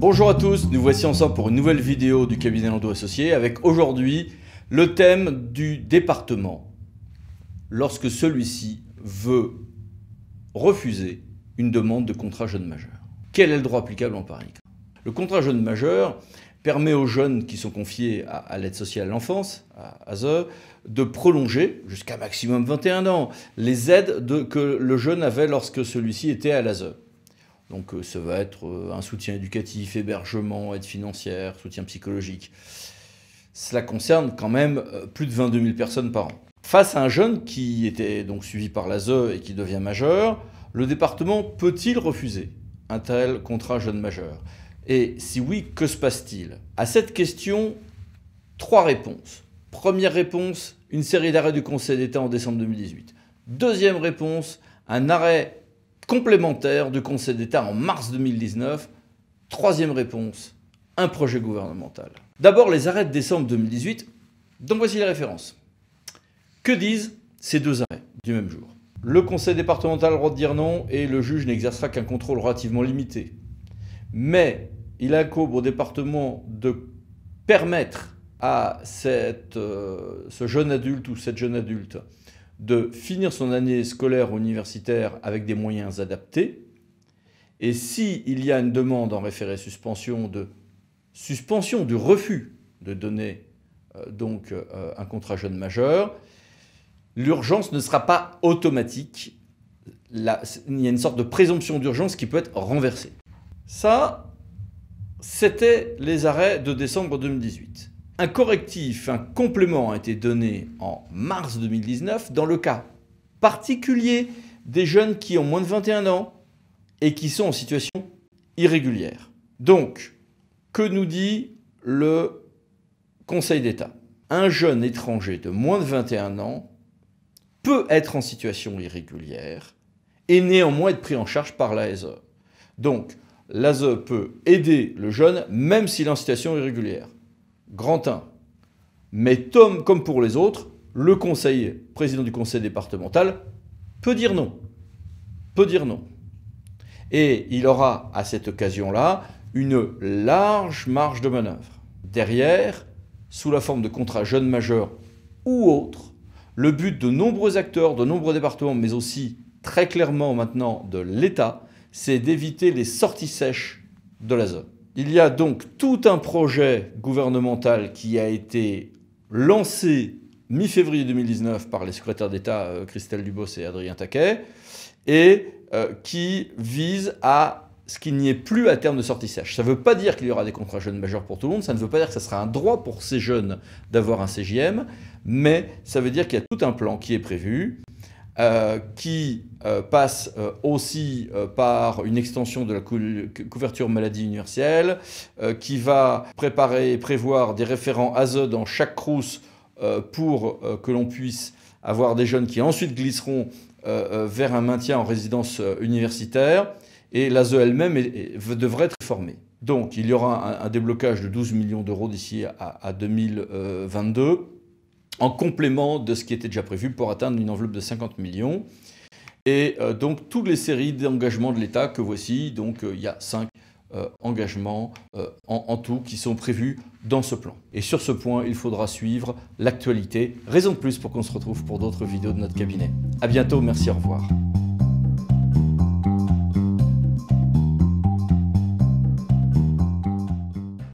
Bonjour à tous, nous voici ensemble pour une nouvelle vidéo du cabinet Landau Associés avec aujourd'hui le thème du département lorsque celui-ci veut refuser une demande de contrat jeune majeur. Quel est le droit applicable en pareil cas? Le contrat jeune majeur permet aux jeunes qui sont confiés à l'aide sociale à l'enfance, à ASE, de prolonger jusqu'à maximum 21 ans les aides que le jeune avait lorsque celui-ci était à l'ASE. Donc ça va être un soutien éducatif, hébergement, aide financière, soutien psychologique. Cela concerne quand même plus de 22 000 personnes par an. Face à un jeune qui était donc suivi par l'ASE et qui devient majeur, le département peut-il refuser un tel contrat jeune majeur? Et si oui, que se passe-t-il? À cette question, 3 réponses. Première réponse, une série d'arrêts du Conseil d'État en décembre 2018. Deuxième réponse, un arrêt complémentaire du Conseil d'État en mars 2019. Troisième réponse, un projet gouvernemental. D'abord, les arrêts de décembre 2018, dont voici les références. Que disent ces 2 arrêts du même jour? Le Conseil départemental a le droit de dire non et le juge n'exercera qu'un contrôle relativement limité. Mais il incombe au département de permettre à ce jeune adulte ou cette jeune adulte de finir son année scolaire ou universitaire avec des moyens adaptés. Et s'il y a une demande en référé suspension du refus de donner un contrat jeune majeur, l'urgence ne sera pas automatique. Il y a une sorte de présomption d'urgence qui peut être renversée. Ça, c'était les arrêts de décembre 2018. Un correctif, un complément a été donné en mars 2019 dans le cas particulier des jeunes qui ont moins de 21 ans et qui sont en situation irrégulière. Donc, que nous dit le Conseil d'État? Un jeune étranger de moins de 21 ans peut être en situation irrégulière et néanmoins être pris en charge par l'ASE. Donc, l'ASE peut aider le jeune même s'il est en situation irrégulière. Grand 1. Mais comme pour les autres, le président du conseil départemental peut dire non. Peut dire non. Et il aura à cette occasion-là une large marge de manœuvre. Derrière, sous la forme de contrat jeune majeur ou autre, le but de nombreux acteurs, de nombreux départements, mais aussi très clairement maintenant de l'État, c'est d'éviter les sorties sèches de l'ASE. Il y a donc tout un projet gouvernemental qui a été lancé mi-février 2019 par les secrétaires d'État Christelle Dubos et Adrien Taquet et qui vise à ce qu'il n'y ait plus à terme de sortie sèche. Ça ne veut pas dire qu'il y aura des contrats jeunes majeurs pour tout le monde, ça ne veut pas dire que ce sera un droit pour ces jeunes d'avoir un CJM, mais ça veut dire qu'il y a tout un plan qui est prévu. Qui passe aussi par une extension de la couverture maladie universelle, qui va préparer et prévoir des référents ASE dans chaque crous pour que l'on puisse avoir des jeunes qui ensuite glisseront vers un maintien en résidence universitaire, et l'ASE elle-même devrait être formée. Donc il y aura un déblocage de 12 millions d'euros d'ici à 2022, en complément de ce qui était déjà prévu pour atteindre une enveloppe de 50 millions. Et donc, toutes les séries d'engagements de l'État que voici, donc il y a 5 engagements en tout qui sont prévus dans ce plan. Et sur ce point, il faudra suivre l'actualité. Raison de plus pour qu'on se retrouve pour d'autres vidéos de notre cabinet. À bientôt, merci, au revoir.